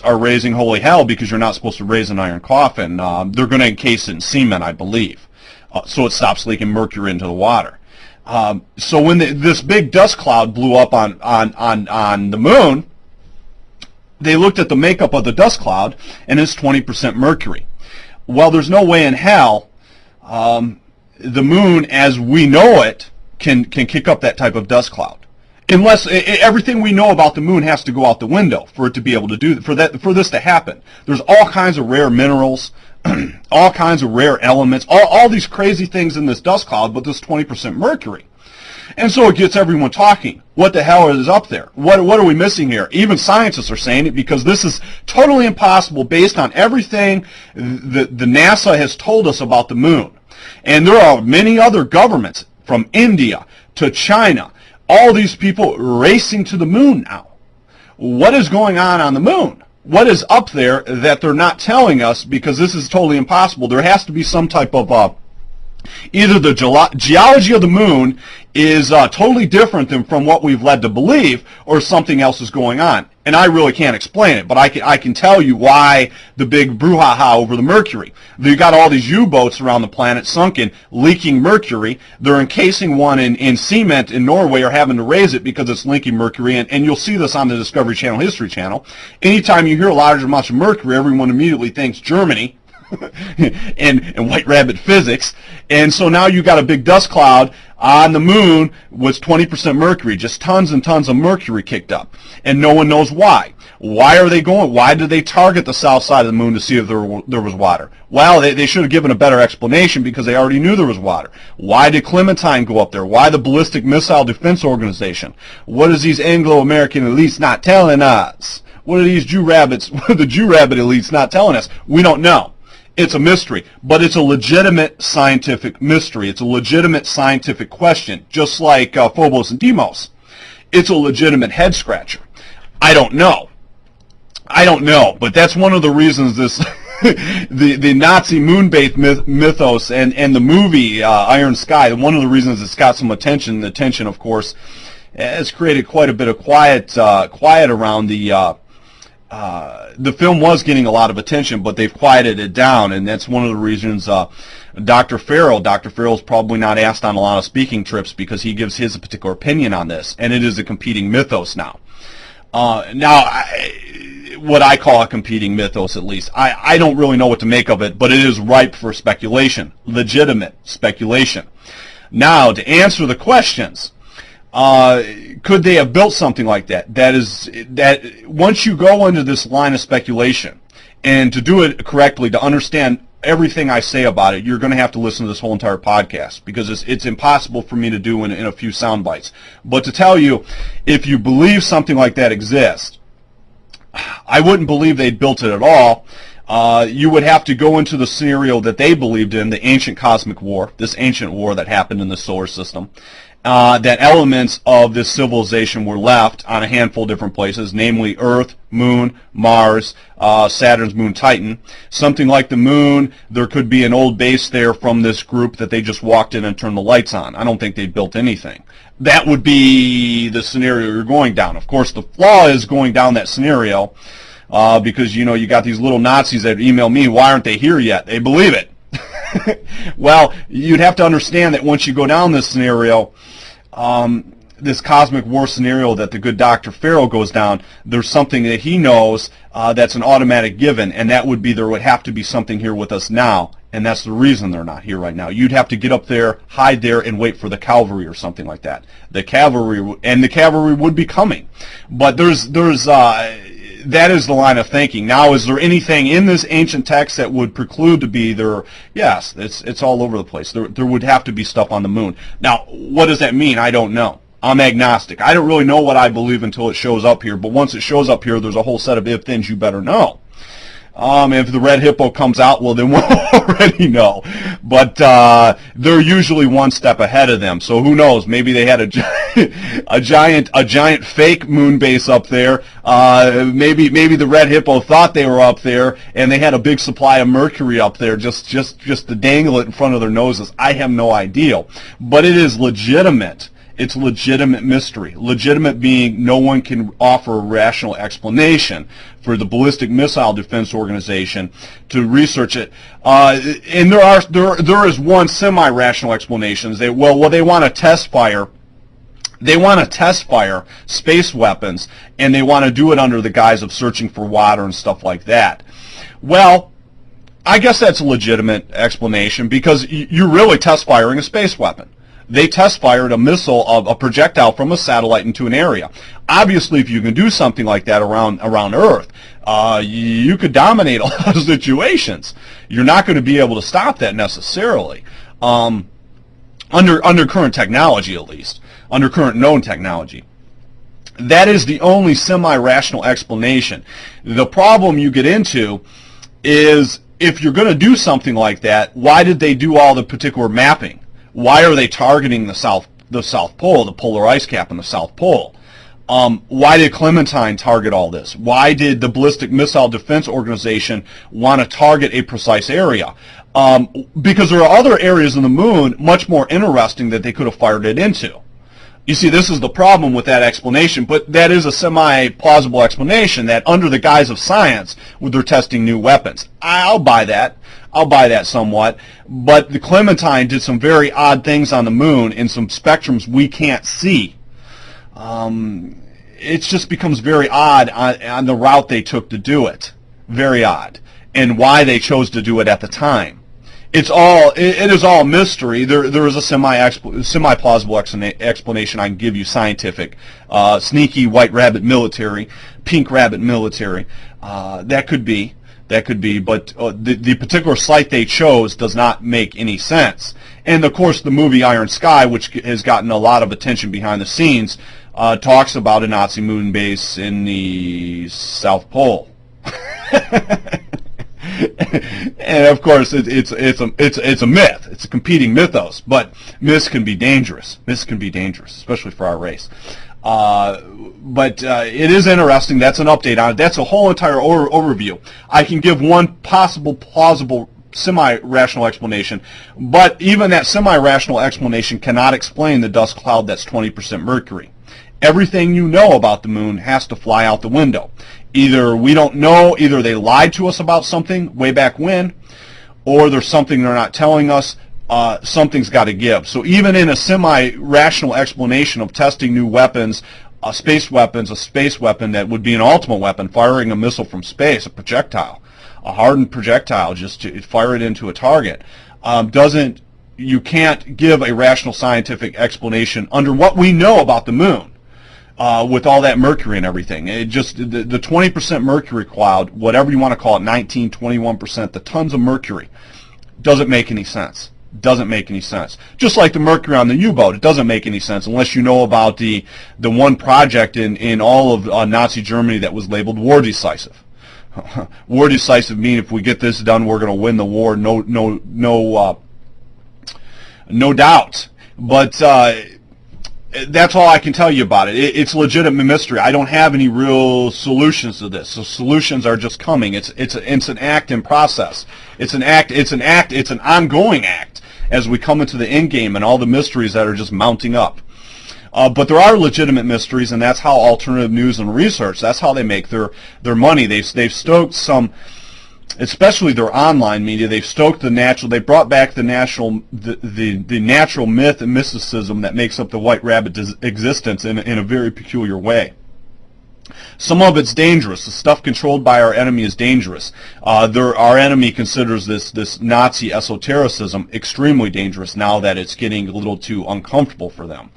are raising holy hell because you're not supposed to raise an iron coffin. They're going to encase it in cement, I believe, so it stops leaking mercury into the water. So when this big dust cloud blew up on the moon, they looked at the makeup of the dust cloud, and it's 20% mercury. Well, there's no way in hell the moon, as we know it, can kick up that type of dust cloud. Unless everything we know about the moon has to go out the window for it to be able to do for this to happen. There's all kinds of rare minerals, all kinds of rare elements, all these crazy things in this dust cloud, but this 20% mercury. And so it gets everyone talking. What the hell is up there? What are we missing here? Even scientists are saying it because this is totally impossible based on everything the NASA has told us about the moon. And there are many other governments, from India to China, all these people racing to the moon now. What is going on the moon? What is up there that they're not telling us, because this is totally impossible? There has to be some type of either the geology of the moon is totally different than from what we've led to believe, or something else is going on. And I really can't explain it, but I can tell you why the big brouhaha over the mercury. They've got all these U-boats around the planet sunken, leaking mercury. They're encasing one in cement in Norway, or having to raise it because it's leaking mercury. And you'll see this on the Discovery Channel History Channel. Anytime you hear large amounts of mercury, everyone immediately thinks Germany. and white rabbit physics. And so now you got a big dust cloud on the moon with 20% mercury, just tons and tons of mercury kicked up, and no one knows why. Why are they going? Why did they target the south side of the moon to see if there was water? Well, they should have given a better explanation, because they already knew there was water. Why did Clementine go up there? Why the Ballistic Missile Defense Organization? What is these Anglo-American elites not telling us? What are these Jew rabbits, the Jew rabbit elites not telling us? We don't know. It's a mystery, but it's a legitimate scientific mystery. It's a legitimate scientific question, just like Phobos and Deimos. It's a legitimate head scratcher. I don't know, but that's one of the reasons this the Nazi moonbase mythos and the movie Iron Sky. One of the reasons it's got some attention. The attention, of course, has created quite a bit of quiet around the film was getting a lot of attention, but they've quieted it down, and that's one of the reasons Dr. Farrell's probably not asked on a lot of speaking trips, because he gives his particular opinion on this, and it is a competing mythos now. What I call a competing mythos, at least. I don't really know what to make of it, but it is ripe for speculation, legitimate speculation. Now, to answer the questions, could they have built something like that? That once you go into this line of speculation, and to do it correctly, to understand everything I say about it, you're going to have to listen to this whole entire podcast, because it's impossible for me to do in a few sound bites. But to tell you, if you believe something like that exists, I wouldn't believe they'd built it at all. You would have to go into the scenario that they believed in, the ancient cosmic war, this ancient war that happened in the solar system. That elements of this civilization were left on a handful of different places, namely Earth, Moon, Mars, Saturn's moon Titan. Something like the moon, there could be an old base there from this group that they just walked in and turned the lights on. I don't think they built anything. That would be the scenario you're going down. Of course, the flaw is going down that scenario because, you got these little Nazis that email me, why aren't they here yet? They believe it. Well, you'd have to understand that once you go down this scenario, this cosmic war scenario that the good Dr. Farrell goes down, there's something that he knows that's an automatic given, and that would be there would have to be something here with us now, and that's the reason they're not here right now. You'd have to get up there, hide there, and wait for the cavalry or something like that. The cavalry would be coming, but that is the line of thinking. Now, is there anything in this ancient text that would preclude to be there? Yes, it's all over the place. There would have to be stuff on the moon. Now, what does that mean? I don't know. I'm agnostic. I don't really know what I believe until it shows up here, but once it shows up here, there's a whole set of if-thens you better know. If the red hippo comes out, well, then we'll already know. But they're usually one step ahead of them. So who knows? Maybe they had a giant fake moon base up there. Maybe the red hippo thought they were up there, and they had a big supply of mercury up there, just to dangle it in front of their noses. I have no idea. But it is legitimate. It's legitimate mystery. Legitimate being no one can offer a rational explanation for the Ballistic Missile Defense Organization to research it. And there is one semi-rational explanation. They want to test fire. They want to test fire space weapons, and they want to do it under the guise of searching for water and stuff like that. Well, I guess that's a legitimate explanation, because you're really test firing a space weapon. They test fired a missile, of a projectile from a satellite into an area. Obviously, if you can do something like that around Earth, you could dominate a lot of situations. You're not going to be able to stop that necessarily, under current technology, at least, under current known technology. That is the only semi-rational explanation. The problem you get into is, if you're going to do something like that, why did they do all the particular mapping? Why are they targeting the South Pole, the polar ice cap in the South Pole? Why did Clementine target all this? Why did the Ballistic Missile Defense Organization want to target a precise area? Because there are other areas in the moon much more interesting that they could have fired it into. You see, this is the problem with that explanation, but that is a semi-plausible explanation, that under the guise of science, they're testing new weapons. I'll buy that. I'll buy that somewhat. But the Clementine did some very odd things on the moon in some spectrums we can't see. It just becomes very odd on the route they took to do it. Very odd. And why they chose to do it at the time. It is all mystery. There is a semi-plausible explanation I can give you, scientific. Sneaky white rabbit military, pink rabbit military. That could be, but the particular site they chose does not make any sense. And of course, the movie Iron Sky, which has gotten a lot of attention behind the scenes, talks about a Nazi moon base in the South Pole. And of course, it's a myth. It's a competing mythos. But myths can be dangerous. Myths can be dangerous, especially for our race. But it is interesting. That's an update on it. That's a whole entire overview. I can give one possible plausible semi-rational explanation, but even that semi-rational explanation cannot explain the dust cloud that's 20% mercury. Everything you know about the moon has to fly out the window. Either we don't know, either they lied to us about something way back when, or there's something they're not telling us. Something's got to give. So even in a semi-rational explanation of testing new weapons, a space weapon that would be an ultimate weapon, firing a missile from space, a projectile, a hardened projectile, just to fire it into a target, you can't give a rational scientific explanation under what we know about the moon. With all that mercury and everything. It just, the 20% mercury cloud, whatever you want to call it, 19, 21%, the tons of mercury, doesn't make any sense. Doesn't make any sense. Just like the mercury on the U-boat, it doesn't make any sense unless you know about the one project in all of Nazi Germany that was labeled war decisive. War decisive mean if we get this done, we're going to win the war, no doubt. But that's all I can tell you about it. It's legitimate mystery. I don't have any real solutions to this. So solutions are just coming. It's an act in process. It's an ongoing act as we come into the end game and all the mysteries that are just mounting up. But there are legitimate mysteries, and that's how alternative news and research, that's how they make their money. They've stoked some, especially their online media, they've stoked the natural, they brought back the natural myth and mysticism that makes up the white rabbit existence in a very peculiar way. Some of it's dangerous. The stuff controlled by our enemy is dangerous. Our enemy considers this Nazi esotericism extremely dangerous now that it's getting a little too uncomfortable for them.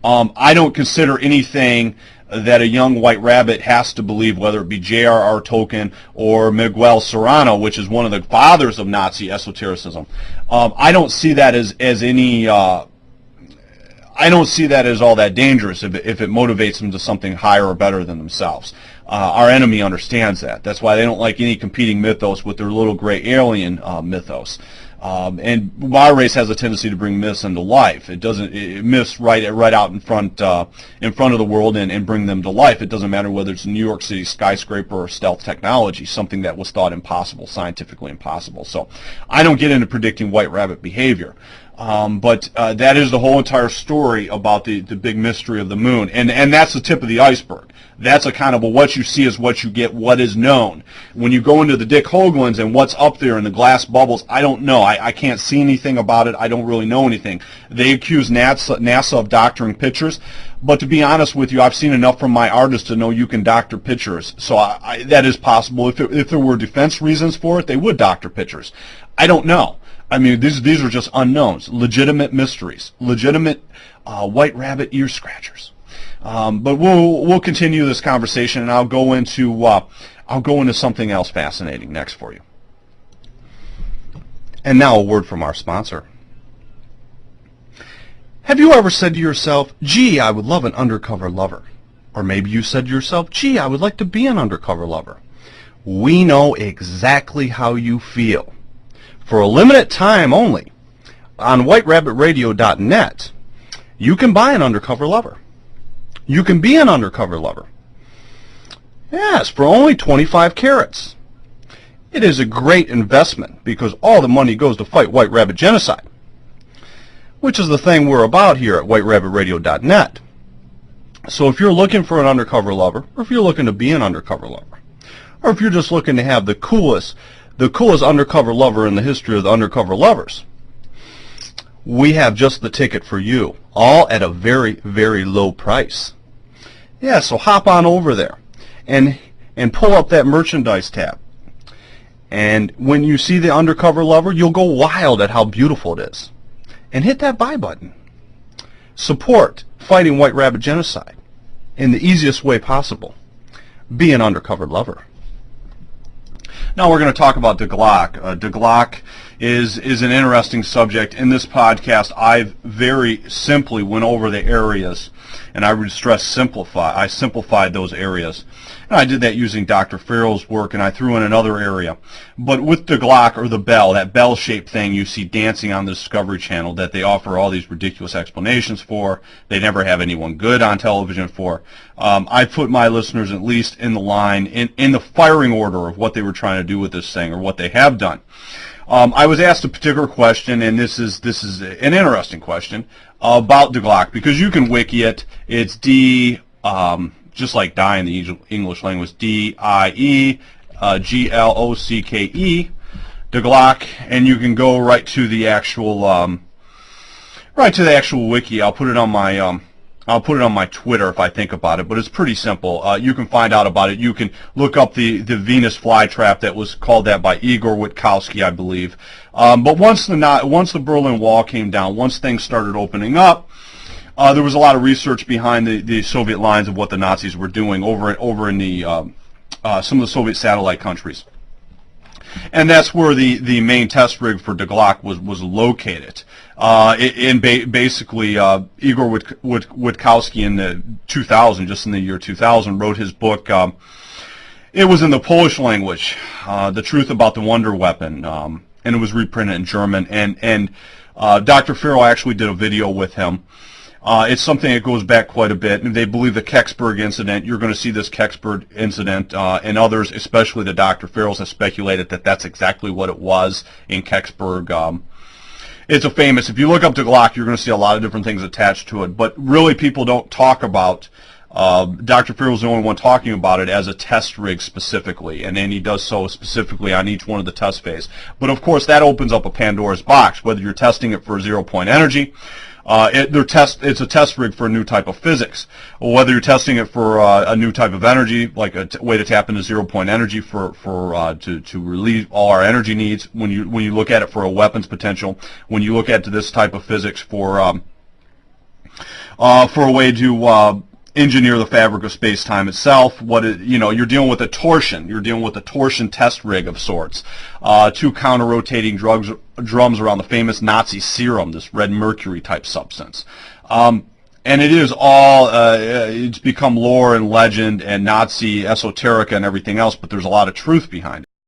I don't consider anything that a young white rabbit has to believe, whether it be J.R.R. Tolkien or Miguel Serrano, which is one of the fathers of Nazi esotericism. I don't see that as any. I don't see that as all that dangerous if it motivates them to something higher or better than themselves. Our enemy understands that. That's why they don't like any competing mythos with their little gray alien mythos. And our race has a tendency to bring myths into life. Myths right out in front of the world and bring them to life. It doesn't matter whether it's a New York City skyscraper or stealth technology, something that was thought impossible, scientifically impossible. So I don't get into predicting white rabbit behavior. But that is the whole entire story about the big mystery of the moon. And that's the tip of the iceberg. That's a kind of a what you see is what you get, what is known. When you go into the Dick Hoaglands and what's up there in the glass bubbles, I don't know. I can't see anything about it. I don't really know anything. They accuse NASA of doctoring pictures. But to be honest with you, I've seen enough from my artists to know you can doctor pictures. So that is possible. If there were defense reasons for it, they would doctor pictures. I don't know. I mean, these are just unknowns, legitimate mysteries, legitimate white rabbit ear scratchers. But we'll continue this conversation, and I'll go into something else fascinating next for you. And now a word from our sponsor. Have you ever said to yourself, "Gee, I would love an undercover lover"? Or maybe you said to yourself, "Gee, I would like to be an undercover lover." We know exactly how you feel. For a limited time only, on whiterabbitradio.net, you can buy an undercover lover. You can be an undercover lover. Yes, for only 25 carats. It is a great investment because all the money goes to fight white rabbit genocide, which is the thing we're about here at whiterabbitradio.net. So if you're looking for an undercover lover, or if you're looking to be an undercover lover, or if you're just looking to have the coolest undercover lover in the history of the undercover lovers, we have just the ticket for you, all at a very, very low price. Yeah, so hop on over there and pull up that merchandise tab. And when you see the undercover lover, you'll go wild at how beautiful it is. And hit that buy button. Support fighting white rabbit genocide in the easiest way possible. Be an undercover lover. Now we're going to talk about De Glock. De Glock is an interesting subject. In this podcast, I very simply went over the areas, and I would stress simplify. I simplified those areas. And I did that using Dr. Farrell's work, and I threw in another area. But with De Glock, or the bell, that bell-shaped thing you see dancing on the Discovery Channel that they offer all these ridiculous explanations for, they never have anyone good on television for, I put my listeners at least in the line, in the firing order of what they were trying to do with this thing, or what they have done. I was asked a particular question, and this is an interesting question about De Glock, because you can wiki it. It's just like die in the English language, D-I-E-G-L-O-C-K-E, De Glock, and you can go right to the actual wiki. I'll put it on my Twitter if I think about it, but it's pretty simple. You can find out about it. You can look up the Venus flytrap that was called that by Igor Witkowski, I believe. But once the Berlin Wall came down, once things started opening up, there was a lot of research behind the Soviet lines of what the Nazis were doing over in the some of the Soviet satellite countries. And that's where the main test rig for De Glock was located. Basically, Igor Witkowski in the 2000, just in the year 2000, wrote his book. It was in the Polish language, The Truth About the Wonder Weapon, and it was reprinted in German. And Dr. Farrell actually did a video with him. It's something that goes back quite a bit. They believe the Kecksburg incident, you're going to see this Kecksburg incident, and others, especially the Dr. Farrells, have speculated that that's exactly what it was in Kecksburg. It's a famous, if you look up De Glock, you're going to see a lot of different things attached to it, but really people don't talk about, Dr. Farrell's the only one talking about it as a test rig specifically, and then he does so specifically on each one of the test phase. But of course that opens up a Pandora's box, whether you're testing it for zero-point energy, it's a test rig for a new type of physics, or whether you're testing it for a new type of energy, like a way to tap into zero-point energy to relieve all our energy needs. When you look at it for a weapons potential, when you look at this type of physics for a way to engineer the fabric of space-time itself, you're dealing with a torsion. You're dealing with a torsion test rig of sorts. Two counter-rotating drums around the famous Nazi serum, this red mercury type substance. And it is all, it's become lore and legend and Nazi esoterica and everything else, but there's a lot of truth behind it.